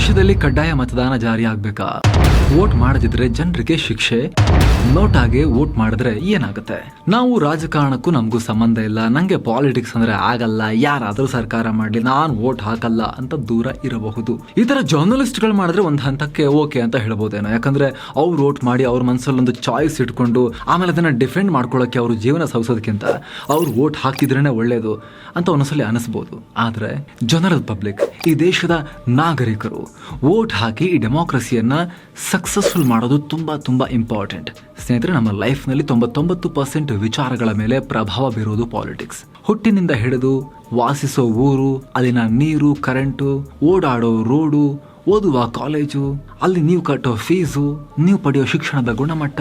ದೇಶದಲ್ಲಿ ಕಡ್ಡಾಯ ಮತದಾನ ಜಾರಿ ಆಗ್ಬೇಕಾ? ವೋಟ್ ಮಾಡದಿದ್ರೆ ಜನರಿಗೆ ಶಿಕ್ಷೆ, ನೋಟಾಗೆ ವೋಟ್ ಮಾಡಿದ್ರೆ ಏನಾಗುತ್ತೆ? ನಾವು ರಾಜಕಾರಣಕ್ಕೂ ನಮಗೂ ಸಂಬಂಧ ಇಲ್ಲ, ನಂಗೆ ಪಾಲಿಟಿಕ್ಸ್ ಅಂದ್ರೆ ಆಗಲ್ಲ, ಯಾರಾದ್ರೂ ಸರ್ಕಾರ ಮಾಡ್ಲಿ, ನಾನ್ ವೋಟ್ ಹಾಕಲ್ಲ ಅಂತ ದೂರ ಇರಬಹುದು. ಈ ತರ ಜರ್ನಲಿಸ್ಟ್ಗಳು ಮಾಡಿದ್ರೆ ಒಂದ್ ಹಂತಕ್ಕೆ ಓಕೆ ಅಂತ ಹೇಳ್ಬೋದೇನೋ. ಯಾಕಂದ್ರೆ ಅವ್ರು ವೋಟ್ ಮಾಡಿ ಅವ್ರ ಮನಸ್ಸಲ್ಲಿ ಒಂದು ಚಾಯ್ಸ್ ಇಟ್ಕೊಂಡು ಆಮೇಲೆ ಅದನ್ನ ಡಿಫೆಂಡ್ ಮಾಡ್ಕೊಳ್ಳೋಕೆ ಅವ್ರ ಜೀವನ ಸವಿಸೋದಕ್ಕಿಂತ ಅವ್ರು ವೋಟ್ ಹಾಕಿದ್ರೇನೆ ಒಳ್ಳೇದು ಅಂತ ಒಂದೊಂದ್ಸಲಿ ಅನಿಸ್ಬೋದು. ಆದ್ರೆ ಜನರಲ್ ಪಬ್ಲಿಕ್, ಈ ದೇಶದ ನಾಗರಿಕರು ವೋಟ್ ಹಾಕಿ ಈ ಡೆಮೋಕ್ರಸಿಯನ್ನ ಸಕ್ಸಸ್ಫುಲ್ ಮಾಡೋದು ತುಂಬಾ ತುಂಬಾ ಇಂಪಾರ್ಟೆಂಟ್. ಸ್ನೇಹಿತರೆ, ನಮ್ಮ ಲೈಫ್ನಲ್ಲಿ 99% ವಿಚಾರಗಳ ಮೇಲೆ ಪ್ರಭಾವ ಬೀರೋದು ಪಾಲಿಟಿಕ್ಸ್. ಹುಟ್ಟಿನಿಂದ ಹಿಡಿದು ವಾಸಿಸೋ ಊರು, ಅಲ್ಲಿನ ನೀರು, ಕರೆಂಟು, ಓಡಾಡೋ ರೋಡು, ಓದುವ ಕಾಲೇಜು, ಅಲ್ಲಿ ನೀವು ಕಟ್ಟೋ ಫೀಸು, ನೀವು ಪಡೆಯೋ ಶಿಕ್ಷಣದ ಗುಣಮಟ್ಟ,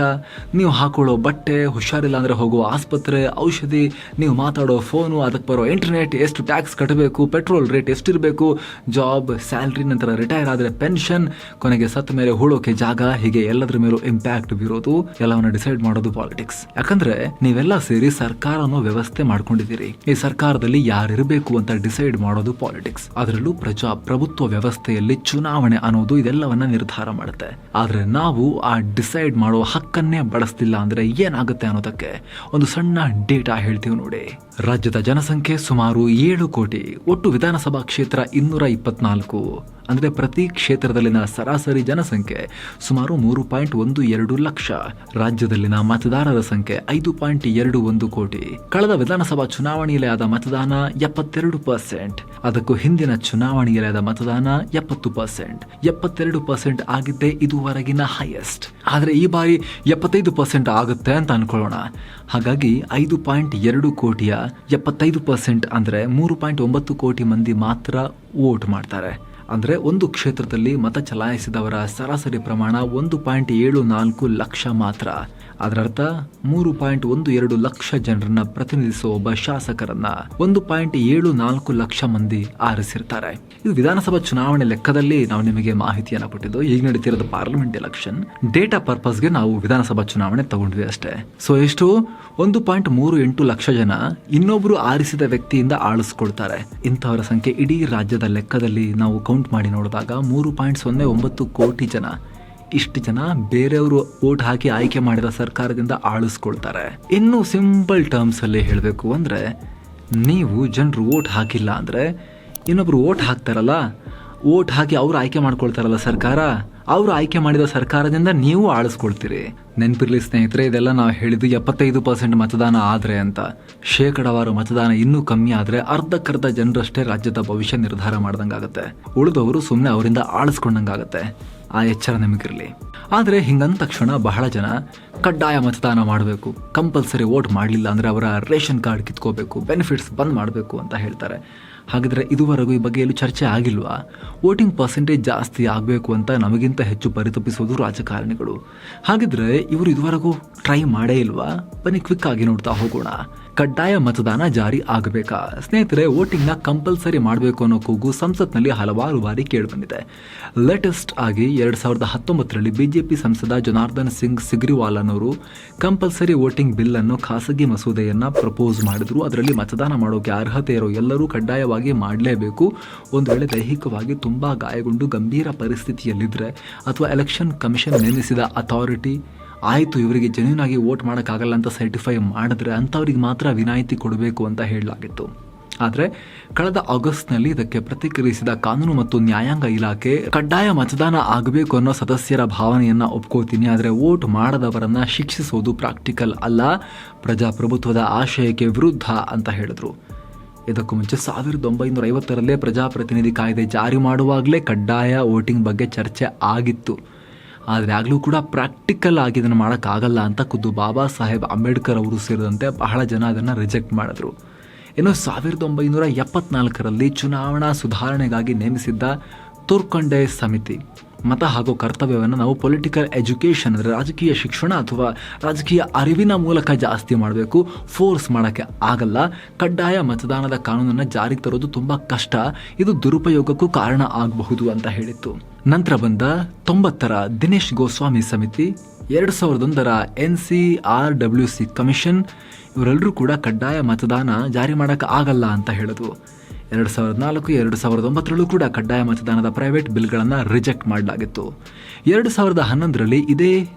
ನೀವು ಹಾಕೊಳ್ಳೋ ಬಟ್ಟೆ, ಹುಷಾರಿಲ್ಲ ಅಂದರೆ ಹೋಗೋ ಆಸ್ಪತ್ರೆ, ಔಷಧಿ, ನೀವು ಮಾತಾಡೋ ಫೋನು, ಅದಕ್ಕೆ ಬರೋ ಇಂಟರ್ನೆಟ್, ಎಷ್ಟು ಟ್ಯಾಕ್ಸ್ ಕಟ್ಟಬೇಕು, ಪೆಟ್ರೋಲ್ ರೇಟ್ ಎಷ್ಟಿರಬೇಕು, ಜಾಬ್, ಸ್ಯಾಲ್ರಿ, ನಂತರ ರಿಟೈರ್ ಆದರೆ ಪೆನ್ಷನ್, ಕೊನೆಗೆ ಸತ್ತ ಮೇಲೆ ಹೂಳೋಕೆ ಜಾಗ, ಹೀಗೆ ಎಲ್ಲದರ ಮೇಲೂ ಇಂಪ್ಯಾಕ್ಟ್ ಬೀರೋದು, ಎಲ್ಲವನ್ನ ಡಿಸೈಡ್ ಮಾಡೋದು ಪಾಲಿಟಿಕ್ಸ್. ಯಾಕಂದ್ರೆ ನೀವೆಲ್ಲ ಸೇರಿ ಸರ್ಕಾರ ಅನ್ನೋ ವ್ಯವಸ್ಥೆ ಮಾಡ್ಕೊಂಡಿದ್ದೀರಿ. ಈ ಸರ್ಕಾರದಲ್ಲಿ ಯಾರಿರಬೇಕು ಅಂತ ಡಿಸೈಡ್ ಮಾಡೋದು ಪಾಲಿಟಿಕ್ಸ್. ಅದರಲ್ಲೂ ಪ್ರಜಾಪ್ರಭುತ್ವ ವ್ಯವಸ್ಥೆಯಲ್ಲಿ ಚುನಾವಣೆ ಅನ್ನೋದು ಇದೆಲ್ಲವನ್ನ ನಿರ್ಧಾರ ಮಾಡುತ್ತೆ. ಆದ್ರೆ ನಾವು ಆ ಡಿಸೈಡ್ ಮಾಡೋ ಹಕ್ಕನ್ನೇ ಬಳಸ್ತಿಲ್ಲ ಅಂದ್ರೆ ಏನಾಗುತ್ತೆ ಅನ್ನೋದಕ್ಕೆ ಒಂದು ಸಣ್ಣ ಡೇಟಾ ಹೇಳ್ತೀವಿ ನೋಡಿ. ರಾಜ್ಯದ ಜನಸಂಖ್ಯೆ ಸುಮಾರು 7 ಕೋಟಿ. ಒಟ್ಟು ವಿಧಾನಸಭಾ ಕ್ಷೇತ್ರ 224. ಅಂದ್ರೆ ಪ್ರತಿ ಕ್ಷೇತ್ರದಲ್ಲಿನ ಸರಾಸರಿ ಜನಸಂಖ್ಯೆ ಸುಮಾರು 3.12 ಲಕ್ಷ. ರಾಜ್ಯದಲ್ಲಿನ ಮತದಾರರ ಸಂಖ್ಯೆ 5.21 ಕೋಟಿ. ಕಳೆದ ವಿಧಾನಸಭಾ ಚುನಾವಣೆಯಲ್ಲಿ ಆದ ಮತದಾನ 72%. ಅದಕ್ಕೂ ಹಿಂದಿನ ಚುನಾವಣೆಯಲ್ಲಿ ಆದ ಮತದಾನ 70%. 72% ಆಗಿದ್ದೇ ಇದುವರೆಗಿನ ಹೈಯೆಸ್ಟ್. ಆದ್ರೆ ಈ ಬಾರಿ 75% ಆಗುತ್ತೆ ಅಂತ ಅನ್ಕೊಳ್ಳೋಣ. ಹಾಗಾಗಿ 5.2 ಕೋಟಿಯ 75% ಅಂದ್ರೆ 3.9 ಕೋಟಿ ಮಂದಿ ಮಾತ್ರ ವೋಟ್ ಮಾಡ್ತಾರೆ. ಅಂದ್ರೆ ಒಂದು ಕ್ಷೇತ್ರದಲ್ಲಿ ಮತ ಚಲಾಯಿಸಿದವರ ಸರಾಸರಿ ಪ್ರಮಾಣ 1.74 ಲಕ್ಷ ಮಾತ್ರ. ಅದರರ್ಥ 3.12 ಲಕ್ಷ ಜನರನ್ನ ಪ್ರತಿನಿಧಿಸುವ ಒಬ್ಬ ಶಾಸಕರನ್ನ 1.74 ಲಕ್ಷ ಮಂದಿ ಆರಿಸಿರ್ತಾರೆ. ಇದು ವಿಧಾನಸಭಾ ಚುನಾವಣೆ ಲೆಕ್ಕದಲ್ಲಿ ನಾವು ನಿಮಗೆ ಮಾಹಿತಿಯನ್ನ ಕೊಟ್ಟಿದ್ದು. ಈಗ ನಡೀತಿರೋದು ಪಾರ್ಲಿಮೆಂಟ್ ಎಲೆಕ್ಷನ್. ಡೇಟಾ ಪರ್ಪಸ್ಗೆ ನಾವು ವಿಧಾನಸಭಾ ಚುನಾವಣೆ ತಗೊಂಡ್ವಿ ಅಷ್ಟೇ. ಸೊ ಎಷ್ಟು? 1.38 ಲಕ್ಷ ಜನ ಇನ್ನೊಬ್ರು ಆರಿಸಿದ ವ್ಯಕ್ತಿಯಿಂದ ಆಳಿಸ್ಕೊಳ್ತಾರೆ. ಇಂಥವರ ಸಂಖ್ಯೆ ಇಡೀ ರಾಜ್ಯದ ಲೆಕ್ಕದಲ್ಲಿ ನಾವು ಕೌಂಟ್ ಮಾಡಿ ನೋಡಿದಾಗ 3.09 ಕೋಟಿ ಜನ. ಇಷ್ಟು ಜನ ಬೇರೆಯವರು ವೋಟ್ ಹಾಕಿ ಆಯ್ಕೆ ಮಾಡಿದ ಸರ್ಕಾರದಿಂದ ಆಳಿಸ್ಕೊಳ್ತಾರೆ. ಇನ್ನು ಸಿಂಪಲ್ ಟರ್ಮ್ಸ್ ಅಲ್ಲಿ ಹೇಳಬೇಕು ಅಂದ್ರೆ, ನೀವು ಜನರು ವೋಟ್ ಹಾಕಿಲ್ಲ ಅಂದ್ರೆ ಇನ್ನೊಬ್ರು ವೋಟ್ ಹಾಕ್ತಾರಲ್ಲ, ವೋಟ್ ಹಾಕಿ ಅವ್ರು ಆಯ್ಕೆ ಮಾಡ್ಕೊಳ್ತಾರಲ್ಲ ಸರ್ಕಾರ, ಅವರು ಆಯ್ಕೆ ಮಾಡಿದ ಸರ್ಕಾರದಿಂದ ನೀವು ಆಳಿಸ್ಕೊಳ್ತೀರಿ. ನೆನಪಿರ್ಲಿ ಸ್ನೇಹಿತರೆ, ಇದೆಲ್ಲ ನಾವು ಹೇಳಿದ್ದು 75% ಮತದಾನ ಆದ್ರೆ ಅಂತ. ಶೇಕಡಾವಾರು ಮತದಾನ ಇನ್ನೂ ಕಮ್ಮಿ ಆದ್ರೆ ಅರ್ಧಕ್ಕರ್ಧ ಜನರಷ್ಟೇ ರಾಜ್ಯದ ಭವಿಷ್ಯ ನಿರ್ಧಾರ ಮಾಡ್ದಂಗಾಗತ್ತೆ. ಉಳಿದವರು ಸುಮ್ಮನೆ ಅವರಿಂದ ಆಳಿಸ್ಕೊಂಡಂಗಾಗತ್ತೆ. ಆ ಎಚ್ಚರ ನಿಮಗಿರಲಿ. ಆದರೆ ಹಿಂಗಂದ ತಕ್ಷಣ ಬಹಳ ಜನ ಕಡ್ಡಾಯ ಮತದಾನ ಮಾಡಬೇಕು, ಕಂಪಲ್ಸರಿ ವೋಟ್ ಮಾಡಲಿಲ್ಲ ಅಂದರೆ ಅವರ ರೇಷನ್ ಕಾರ್ಡ್ ಕಿತ್ಕೋಬೇಕು, ಬೆನಿಫಿಟ್ಸ್ ಬಂದ್ ಮಾಡಬೇಕು ಅಂತ ಹೇಳ್ತಾರೆ. ಹಾಗಿದ್ರೆ ಇದುವರೆಗೂ ಈ ಬಗ್ಗೆ ಎಲ್ಲೂ ಚರ್ಚೆ ಆಗಿಲ್ವಾ? ವೋಟಿಂಗ್ ಪರ್ಸೆಂಟೇಜ್ ಜಾಸ್ತಿ ಆಗಬೇಕು ಅಂತ ನಮಗಿಂತ ಹೆಚ್ಚು ಪರಿತಪಿಸೋದು ರಾಜಕಾರಣಿಗಳು. ಹಾಗಿದ್ರೆ ಇವರು ಇದುವರೆಗೂ ಟ್ರೈ ಮಾಡೇ ಇಲ್ವಾ? ಬನ್ನಿ ಕ್ವಿಕ್ ಆಗಿ ನೋಡ್ತಾ ಹೋಗೋಣ. ಕಡ್ಡಾಯ ಮತದಾನ ಜಾರಿ ಆಗಬೇಕಾ? ಸ್ನೇಹಿತರೆ, ವೋಟಿಂಗ್ನ ಕಂಪಲ್ಸರಿ ಮಾಡಬೇಕು ಅನ್ನೋ ಕೂಗು ಸಂಸತ್ನಲ್ಲಿ ಹಲವಾರು ಬಾರಿ ಕೇಳಿಬಂದಿದೆ. ಲೇಟೆಸ್ಟ್ ಆಗಿ 2019ರಲ್ಲಿ ಬಿಜೆಪಿ ಸಂಸದ ಜನಾರ್ದನ್ ಸಿಂಗ್ ಸಿಗ್ರಿವಾಲ್ ಅನ್ನೋರು ಕಂಪಲ್ಸರಿ ವೋಟಿಂಗ್ ಬಿಲ್ ಅನ್ನು ಖಾಸಗಿ ಮಸೂದೆಯನ್ನ ಪ್ರಪೋಸ್ ಮಾಡಿದ್ರು. ಅದರಲ್ಲಿ ಮತದಾನ ಮಾಡೋಕೆ ಅರ್ಹತೆ ಇರೋ ಎಲ್ಲರೂ ಕಡ್ಡಾಯವಾಗಿ ಮಾಡಲೇಬೇಕು. ಒಂದು ವೇಳೆ ದೈಹಿಕವಾಗಿ ತುಂಬಾ ಗಾಯಗೊಂಡು ಗಂಭೀರ ಪರಿಸ್ಥಿತಿಯಲ್ಲಿದ್ರೆ ಅಥವಾ ಎಲೆಕ್ಷನ್ ಕಮಿಷನ್ ನೇಮಿಸಿದ ಅಥಾರಿಟಿ ಆಯಿತು ಇವರಿಗೆ ಜೆನ್ಯೂನ್ ಆಗಿ ವೋಟ್ ಮಾಡೋಕ್ಕಾಗಲ್ಲ ಅಂತ ಸರ್ಟಿಫೈ ಮಾಡಿದ್ರೆ ಅಂಥವ್ರಿಗೆ ಮಾತ್ರ ವಿನಾಯಿತಿ ಕೊಡಬೇಕು ಅಂತ ಹೇಳಲಾಗಿತ್ತು. ಆದರೆ ಕಳೆದ ಆಗಸ್ಟ್ನಲ್ಲಿ ಇದಕ್ಕೆ ಪ್ರತಿಕ್ರಿಯಿಸಿದ ಕಾನೂನು ಮತ್ತು ನ್ಯಾಯಾಂಗ ಇಲಾಖೆ, ಕಡ್ಡಾಯ ಮತದಾನ ಆಗಬೇಕು ಅನ್ನೋ ಸದಸ್ಯರ ಭಾವನೆಯನ್ನ ಒಪ್ಕೋತೀನಿ, ಆದರೆ ವೋಟ್ ಮಾಡದವರನ್ನ ಶಿಕ್ಷಿಸೋದು ಪ್ರಾಕ್ಟಿಕಲ್ ಅಲ್ಲ, ಪ್ರಜಾಪ್ರಭುತ್ವದ ಆಶಯಕ್ಕೆ ವಿರುದ್ಧ ಅಂತ ಹೇಳಿದ್ರು. ಇದಕ್ಕೂ ಮುಂಚೆ 1950ರಲ್ಲೇ ಪ್ರಜಾಪ್ರತಿನಿಧಿ ಕಾಯ್ದೆ ಜಾರಿ ಮಾಡುವಾಗಲೇ ಕಡ್ಡಾಯ ವೋಟಿಂಗ್ ಬಗ್ಗೆ ಚರ್ಚೆ ಆಗಿತ್ತು. ಆದರೆ ಆಗಲೂ ಕೂಡ ಪ್ರಾಕ್ಟಿಕಲ್ ಆಗಿ ಇದನ್ನು ಮಾಡೋಕ್ಕಾಗಲ್ಲ ಅಂತ ಖುದ್ದು ಬಾಬಾ ಸಾಹೇಬ್ ಅಂಬೇಡ್ಕರ್ ಅವರು ಸೇರಿದಂತೆ ಬಹಳ ಜನ ಅದನ್ನು ರಿಜೆಕ್ಟ್ ಮಾಡಿದ್ರು. ಇನ್ನು 1974ರಲ್ಲಿ ಚುನಾವಣಾ ಸುಧಾರಣೆಗಾಗಿ ನೇಮಿಸಿದ್ದ ತುರ್ಕಂಡೆ ಸಮಿತಿ ಮತ ಹಾಗೂ ಕರ್ತವ್ಯವನ್ನು ನಾವು ಪೊಲಿಟಿಕಲ್ ಎಜುಕೇಷನ್ ಅಂದರೆ ರಾಜಕೀಯ ಶಿಕ್ಷಣ ಅಥವಾ ರಾಜಕೀಯ ಅರಿವಿನ ಮೂಲಕ ಜಾಸ್ತಿ ಮಾಡಬೇಕು, ಫೋರ್ಸ್ ಮಾಡೋಕ್ಕೆ ಆಗಲ್ಲ, ಕಡ್ಡಾಯ ಮತದಾನದ ಕಾನೂನನ್ನು ಜಾರಿಗೆ ತರೋದು ತುಂಬ ಕಷ್ಟ, ಇದು ದುರುಪಯೋಗಕ್ಕೂ ಕಾರಣ ಆಗಬಹುದು ಅಂತ ಹೇಳಿತ್ತು. ನಂತರ ಬಂದ 90ರ ದಿನೇಶ್ ಗೋಸ್ವಾಮಿ ಸಮಿತಿ, 2001ರ NCRWC ಕಮಿಷನ್, ಇವರೆಲ್ಲರೂ ಕೂಡ ಕಡ್ಡಾಯ ಮತದಾನ ಜಾರಿ ಮಾಡೋಕ್ಕೆ ಆಗಲ್ಲ ಅಂತ ಹೇಳಿದ್ರು. 2004, 2009 ಕೂಡ ಕಡ್ಡಾಯ ಮತದಾನದ ಪ್ರೈವೇಟ್ ಬಿಲ್ಗಳನ್ನು ರಿಜೆಕ್ಟ್ ಮಾಡಲಾಗಿತ್ತು. 2011ರಲ್ಲಿ ಇದೇ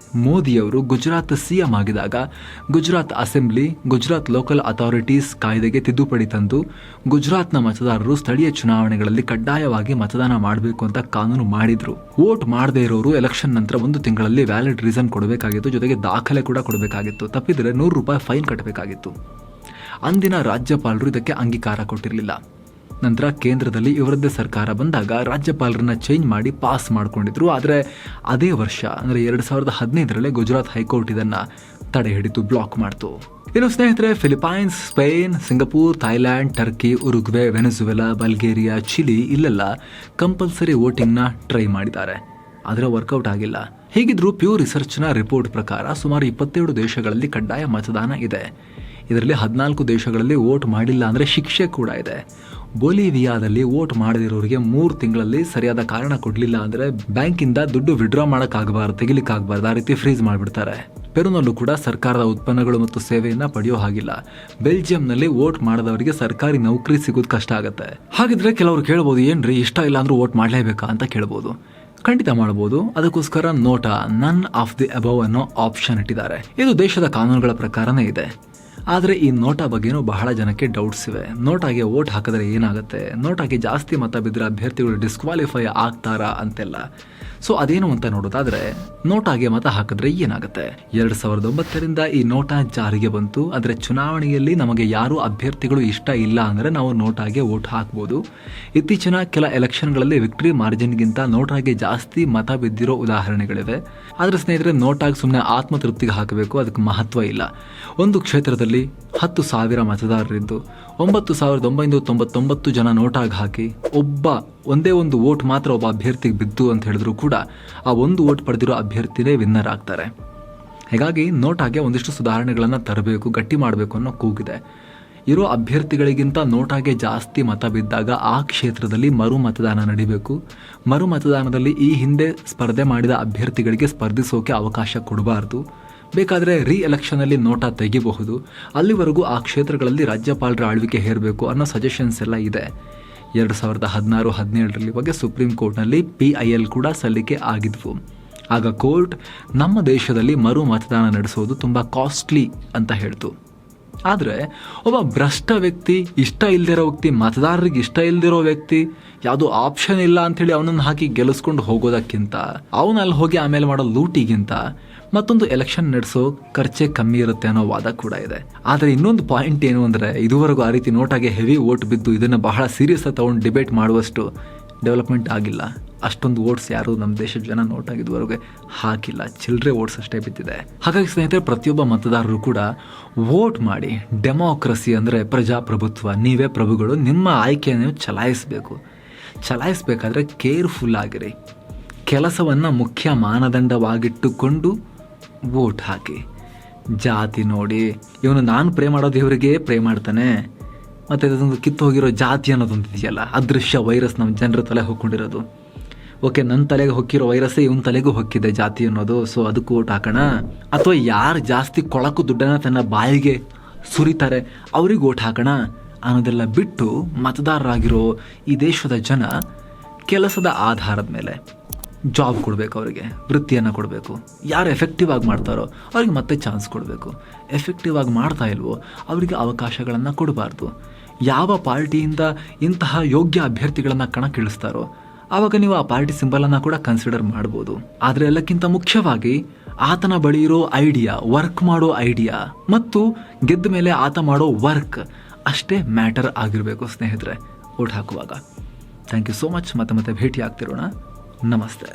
ಮೋದಿಯವರು ಗುಜರಾತ್ ಸಿಎಂ ಆಗಿದಾಗ Gujarat assembly Gujarat local authorities ಕಾಯ್ದೆಗೆ ತಿದ್ದುಪಡಿ ತಂದು ಗುಜರಾತ್ನ ಮತದಾರರು ಸ್ಥಳೀಯ ಚುನಾವಣೆಗಳಲ್ಲಿ ಕಡ್ಡಾಯವಾಗಿ ಮತದಾನ ಮಾಡಬೇಕು ಅಂತ ಕಾನೂನು ಮಾಡಿದ್ರು. ವೋಟ್ ಮಾಡದೇ ಇರೋರು ಎಲೆಕ್ಷನ್ ನಂತರ 1 ತಿಂಗಳಲ್ಲಿ ವ್ಯಾಲಿಡ್ ರೀಸನ್ ಕೊಡಬೇಕಾಗಿತ್ತು, ಜೊತೆಗೆ ದಾಖಲೆ ಕೂಡ ಕೊಡಬೇಕಾಗಿತ್ತು. ತಪ್ಪಿದರೆ ₹100 ಫೈನ್ ಕಟ್ಟಬೇಕಾಗಿತ್ತು. ಅಂದಿನ ರಾಜ್ಯಪಾಲರು ಇದಕ್ಕೆ ಅಂಗೀಕಾರ ಕೊಟ್ಟಿರಲಿಲ್ಲ. ನಂತರ ಕೇಂದ್ರದಲ್ಲಿ ಇವರದ್ದೇ ಸರ್ಕಾರ ಬಂದಾಗ ರಾಜ್ಯಪಾಲರನ್ನ ಚೇಂಜ್ ಮಾಡಿ ಪಾಸ್ ಮಾಡ್ಕೊಂಡಿದ್ರು. ಆದರೆ ಅದೇ ವರ್ಷ ಅಂದರೆ 2015ರಲ್ಲಿ ಗುಜರಾತ್ ಹೈಕೋರ್ಟ್ ಇದನ್ನು ತಡೆ ಹಿಡಿದು ಬ್ಲಾಕ್ ಮಾಡ್ತು. ಇನ್ನು ಸ್ನೇಹಿತರೆ, Philippines, Spain, Singapore, Thailand, Turkey, Uruguay, Venezuela, Bulgaria, Chile ಇಲ್ಲೆಲ್ಲ ಕಂಪಲ್ಸರಿ ವೋಟಿಂಗ್ನ ಟ್ರೈ ಮಾಡಿದ್ದಾರೆ. ಆದರೆ ವರ್ಕೌಟ್ ಆಗಿಲ್ಲ. ಹೀಗಿದ್ರೂ ಪ್ಯೂ ರಿಸರ್ಚ್ನ ರಿಪೋರ್ಟ್ ಪ್ರಕಾರ ಸುಮಾರು 27 ದೇಶಗಳಲ್ಲಿ ಕಡ್ಡಾಯ ಮತದಾನ ಇದೆ. ಇದರಲ್ಲಿ 14 ದೇಶಗಳಲ್ಲಿ ವೋಟ್ ಮಾಡಿಲ್ಲ ಅಂದರೆ ಶಿಕ್ಷೆ ಕೂಡ ಇದೆ. ಬೊಲಿವಿಯಾದಲ್ಲಿ ವೋಟ್ ಮಾಡದಿರೋರಿಗೆ 3 ತಿಂಗಳಲ್ಲಿ ಸರಿಯಾದ ಕಾರಣ ಕೊಡಲಿಲ್ಲ ಅಂದರೆ ಬ್ಯಾಂಕಿಂದ ದುಡ್ಡು ವಿಡ್ರಾ ಮಾಡೋಕ್ಕಾಗಬಾರ್ದು, ತೆಗಿಲಿಕ್ಕಾಗಬಾರ್ದು, ಆ ರೀತಿ ಫ್ರೀಸ್ ಮಾಡಿಬಿಡ್ತಾರೆ. ಪೆರುನಲ್ಲೂ ಕೂಡ ಸರ್ಕಾರದ ಉತ್ಪನ್ನಗಳು ಮತ್ತು ಸೇವೆಯನ್ನು ಪಡೆಯೋ ಹಾಗಿಲ್ಲ. ಬೆಲ್ಜಿಯಂನಲ್ಲಿ ವೋಟ್ ಮಾಡದವರಿಗೆ ಸರ್ಕಾರಿ ನೌಕರಿ ಸಿಗೋದು ಕಷ್ಟ ಆಗುತ್ತೆ. ಹಾಗಿದ್ರೆ ಕೆಲವರು ಕೇಳ್ಬೋದು, ಏನ್ರಿ ಇಷ್ಟ ಇಲ್ಲ ಅಂದ್ರೂ ವೋಟ್ ಮಾಡಲೇಬೇಕಾ ಅಂತ ಕೇಳ್ಬೋದು. ಖಂಡಿತ ಮಾಡಬಹುದು. ಅದಕ್ಕೋಸ್ಕರ NOTA none of the above ಅನ್ನೋ ಆಪ್ಷನ್ ಇಟ್ಟಿದ್ದಾರೆ. ಇದು ದೇಶದ ಕಾನೂನುಗಳ ಪ್ರಕಾರನೇ ಇದೆ. ಆದರೆ ಈ ನೋಟಾ ಬಗ್ಗೆನೂ ಬಹಳ ಜನಕ್ಕೆ ಡೌಟ್ಸ್ ಇವೆ. ನೋಟಾಗೆ ವೋಟ್ ಹಾಕಿದ್ರೆ ಏನಾಗುತ್ತೆ, ನೋಟಾಗೆ ಜಾಸ್ತಿ ಮತ ಬಿದ್ದರೆ ಅಭ್ಯರ್ಥಿಗಳು ಡಿಸ್ಕ್ವಾಲಿಫೈ ಆಗ್ತಾರಾ ಅಂತೆಲ್ಲ. ಸೊ ಅದೇನು ಅಂತ ನೋಡೋದಾದ್ರೆ, ನೋಟಾಗೆ ಮತ ಹಾಕಿದ್ರೆ ಏನಾಗುತ್ತೆ? 2009ರಿಂದ ಈ ನೋಟಾ ಜಾರಿಗೆ ಬಂತು. ಆದರೆ ಚುನಾವಣೆಯಲ್ಲಿ ನಮಗೆ ಯಾರು ಅಭ್ಯರ್ಥಿಗಳು ಇಷ್ಟ ಇಲ್ಲ ಅಂದರೆ ನಾವು ನೋಟಾಗೆ ವೋಟ್ ಹಾಕ್ಬೋದು. ಇತ್ತೀಚಿನ ಕೆಲ ಎಲೆಕ್ಷನ್ಗಳಲ್ಲಿ ವಿಕ್ಟರಿ ಮಾರ್ಜಿನ್ಗಿಂತ ನೋಟಾಗೆ ಜಾಸ್ತಿ ಮತ ಬಿದ್ದಿರೋ ಉದಾಹರಣೆಗಳಿವೆ. ಆದರೆ ಸ್ನೇಹಿತರೆ, ನೋಟಾಗಿ ಸುಮ್ಮನೆ ಆತ್ಮತೃಪ್ತಿಗೆ ಹಾಕಬೇಕು, ಅದಕ್ಕೆ ಮಹತ್ವ ಇಲ್ಲ. ಒಂದು ಕ್ಷೇತ್ರದಲ್ಲಿ 10,000 ಮತದಾರರಿದ್ದು 9,999 ಜನ ನೋಟಾಗಿ ಹಾಕಿ ಒಂದೇ ಒಂದು ವೋಟ್ ಮಾತ್ರ ಒಬ್ಬ ಅಭ್ಯರ್ಥಿಗೆ ಬಿದ್ದು ಅಂತ ಹೇಳಿದ್ರು ಕೂಡ ಆ ಒಂದು ವೋಟ್ ಪಡೆದಿರೋ ಅಭ್ಯರ್ಥಿನೇ ವಿನ್ನರ್ ಆಗ್ತಾರೆ. ಹೀಗಾಗಿ ನೋಟಾಗೆ ಒಂದಿಷ್ಟು ಸುಧಾರಣೆಗಳನ್ನು ತರಬೇಕು, ಗಟ್ಟಿ ಮಾಡಬೇಕು ಅನ್ನೋ ಕೂಗಿದೆ. ಇರೋ ಅಭ್ಯರ್ಥಿಗಳಿಗಿಂತ ನೋಟಾಗೆ ಜಾಸ್ತಿ ಮತ ಬಿದ್ದಾಗ ಆ ಕ್ಷೇತ್ರದಲ್ಲಿ ಮರು ಮತದಾನ ನಡೀಬೇಕು. ಮರು ಮತದಾನದಲ್ಲಿ ಈ ಹಿಂದೆ ಸ್ಪರ್ಧೆ ಮಾಡಿದ ಅಭ್ಯರ್ಥಿಗಳಿಗೆ ಸ್ಪರ್ಧಿಸೋಕೆ ಅವಕಾಶ ಕೊಡಬಾರ್ದು. ಬೇಕಾದರೆ ಎಲೆಕ್ಷನಲ್ಲಿ ನೋಟಾ ತೆಗಿಬಹುದು. ಅಲ್ಲಿವರೆಗೂ ಆ ಕ್ಷೇತ್ರಗಳಲ್ಲಿ ರಾಜ್ಯಪಾಲರ ಆಳ್ವಿಕೆ ಹೇರಬೇಕು ಅನ್ನೋ ಸಜೆಷನ್ಸ್ ಎಲ್ಲ ಇದೆ. 2016-17ರಲ್ಲಿ ಬಗ್ಗೆ ಸುಪ್ರೀಂ ಕೋರ್ಟ್ನಲ್ಲಿ PIL ಕೂಡ ಸಲ್ಲಿಕೆ ಆಗಿದ್ವು. ಆಗ ಕೋರ್ಟ್ ನಮ್ಮ ದೇಶದಲ್ಲಿ ಮರು ಮತದಾನ ನಡೆಸೋದು ತುಂಬ ಕಾಸ್ಟ್ಲಿ ಅಂತ ಹೇಳ್ತು. ಆದರೆ ಒಬ್ಬ ಭ್ರಷ್ಟ ವ್ಯಕ್ತಿ, ಇಷ್ಟ ಇಲ್ದಿರೋ ವ್ಯಕ್ತಿ, ಮತದಾರರಿಗೆ ಇಷ್ಟ ಇಲ್ದಿರೋ ವ್ಯಕ್ತಿ, ಯಾವುದೋ ಆಪ್ಷನ್ ಇಲ್ಲ ಅಂಥೇಳಿ ಅವನನ್ನು ಹಾಕಿ ಗೆಲ್ಲಿಸ್ಕೊಂಡು ಹೋಗೋದಕ್ಕಿಂತ, ಅವನಲ್ಲಿ ಹೋಗಿ ಆಮೇಲೆ ಮಾಡೋ ಲೂಟಿಗಿಂತ ಮತ್ತೊಂದು ಎಲೆಕ್ಷನ್ ನಡೆಸೋ ಖರ್ಚೆ ಕಮ್ಮಿ ಇರುತ್ತೆ ಅನ್ನೋ ವಾದ ಕೂಡ ಇದೆ. ಆದರೆ ಇನ್ನೊಂದು ಪಾಯಿಂಟ್ ಏನು ಅಂದರೆ, ಇದುವರೆಗೂ ಆ ರೀತಿ ನೋಟಾಗೆ ಹೆವಿ ವೋಟ್ ಬಿದ್ದು ಇದನ್ನು ಬಹಳ ಸೀರಿಯಸ್ ಆಗಿ ತಗೊಂಡು ಡಿಬೇಟ್ ಮಾಡುವಷ್ಟು ಡೆವಲಪ್ಮೆಂಟ್ ಆಗಿಲ್ಲ. ಅಷ್ಟೊಂದು ವೋಟ್ಸ್ ಯಾರು ನಮ್ಮ ದೇಶದ ಜನ ನೋಟಾಗಿ ಇದುವರೆಗೆ ಹಾಕಿಲ್ಲ. ಚಿಲ್ಲರೆ ವೋಟ್ಸ್ ಅಷ್ಟೇ ಬಿದ್ದಿದೆ. ಹಾಗಾಗಿ ಸ್ನೇಹಿತರೆ, ಪ್ರತಿಯೊಬ್ಬ ಮತದಾರರು ಕೂಡ ವೋಟ್ ಮಾಡಿ. ಡೆಮೋಕ್ರಸಿ ಅಂದರೆ ಪ್ರಜಾಪ್ರಭುತ್ವ. ನೀವೇ ಪ್ರಭುಗಳು. ನಿಮ್ಮ ಆಯ್ಕೆಯನ್ನು ಚಲಾಯಿಸಬೇಕಾದ್ರೆ ಕೇರ್ಫುಲ್ ಆಗಿರಿ. ಕೆಲಸವನ್ನು ಮುಖ್ಯ ಮಾನದಂಡವಾಗಿಟ್ಟುಕೊಂಡು ವೋಟ್ ಹಾಕಿ. ಜಾತಿ ನೋಡಿ, ಇವನು ನಾನು ಪ್ರೇ ಮಾಡೋದು ಇವರಿಗೆ ಪ್ರೇ ಮಾಡ್ತಾನೆ, ಮತ್ತು ಅದೊಂದು ಕಿತ್ತು ಹೋಗಿರೋ ಜಾತಿ ಅನ್ನೋದೊಂದು ಇದೆಯಲ್ಲ, ಅದೃಶ್ಯ ವೈರಸ್ ನಮ್ಮ ಜನರ ತಲೆ ಹೊಕ್ಕೊಂಡಿರೋದು. ಓಕೆ, ನನ್ನ ತಲೆಗೆ ಹೊಕ್ಕಿರೋ ವೈರಸ್ಸೇ ಇವನ ತಲೆಗೂ ಹೊಕ್ಕಿದೆ ಜಾತಿ ಅನ್ನೋದು, ಸೊ ಅದಕ್ಕೂ ವೋಟ್ ಹಾಕೋಣ. ಅಥವಾ ಯಾರು ಜಾಸ್ತಿ ಕೊಳಕು ದುಡ್ಡನ್ನು ತನ್ನ ಬಾಯಿಗೆ ಸುರಿತಾರೆ ಅವ್ರಿಗೆ ವೋಟ್ ಹಾಕೋಣ ಅನ್ನೋದೆಲ್ಲ ಬಿಟ್ಟು, ಮತದಾರರಾಗಿರೋ ಈ ದೇಶದ ಜನ ಕೆಲಸದ ಆಧಾರದ ಮೇಲೆ ಜಾಬ್ ಕೊಡಬೇಕು, ಅವರಿಗೆ ವೃತ್ತಿಯನ್ನು ಕೊಡಬೇಕು. ಯಾರು ಎಫೆಕ್ಟಿವ್ ಆಗಿ ಮಾಡ್ತಾರೋ ಅವ್ರಿಗೆ ಮತ್ತೆ ಚಾನ್ಸ್ ಕೊಡಬೇಕು. ಎಫೆಕ್ಟಿವ್ ಆಗಿ ಮಾಡ್ತಾ ಇಲ್ವೋ ಅವರಿಗೆ ಅವಕಾಶಗಳನ್ನು ಕೊಡಬಾರ್ದು. ಯಾವ ಪಾರ್ಟಿಯಿಂದ ಇಂತಹ ಯೋಗ್ಯ ಅಭ್ಯರ್ಥಿಗಳನ್ನು ಕಣಕ್ಕಿಳಿಸ್ತಾರೋ ಆವಾಗ ನೀವು ಆ ಪಾರ್ಟಿ ಸಿಂಬಲನ್ನು ಕೂಡ ಕನ್ಸಿಡರ್ ಮಾಡ್ಬೋದು. ಆದರೆ ಎಲ್ಲಕ್ಕಿಂತ ಮುಖ್ಯವಾಗಿ ಆತನ ಬಳಿ ಇರೋ ಐಡಿಯಾ, ವರ್ಕ್ ಮಾಡೋ ಐಡಿಯಾ ಮತ್ತು ಗೆದ್ದ ಮೇಲೆ ಆತ ಮಾಡೋ ವರ್ಕ್ ಅಷ್ಟೇ ಮ್ಯಾಟರ್ ಆಗಿರಬೇಕು ಸ್ನೇಹಿತರೆ ವೋಟ್ ಹಾಕುವಾಗ. Thank you so much. ಮತ್ತೆ ಭೇಟಿ ಆಗ್ತಿರೋಣ. ನಮಸ್ತೆ.